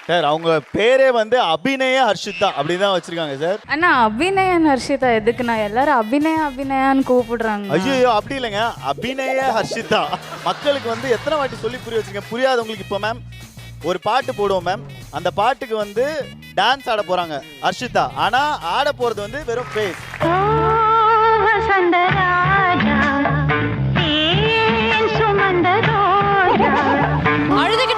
Sir அவங்க பேரே வந்து அபிநய ஹர்ஷிதா அப்படிதான் வச்சிருக்காங்க சார். அண்ணா அபிநயன் ஹர்ஷிதா எதுக்குண்ணா எல்லாரும் அபிநயான்னு கூப்பிடுறாங்க. ஐயோ அப்படி இல்லைங்க, அபிநய ஹர்ஷிதா. மக்களுக்கு வந்து எத்தனை வாட்டி சொல்லி புரிய வச்சிருக்கேன், புரியாதவங்களுக்கு. இப்போ மேம் ஒரு பாட்டு போடுவோம் மேம், அந்த பாட்டுக்கு வந்து டான்ஸ் ஆட போறாங்க ஹர்ஷிதா, ஆனா ஆட போறது வந்து வெறும் ஃபேஸ். அழுதுகிட்டு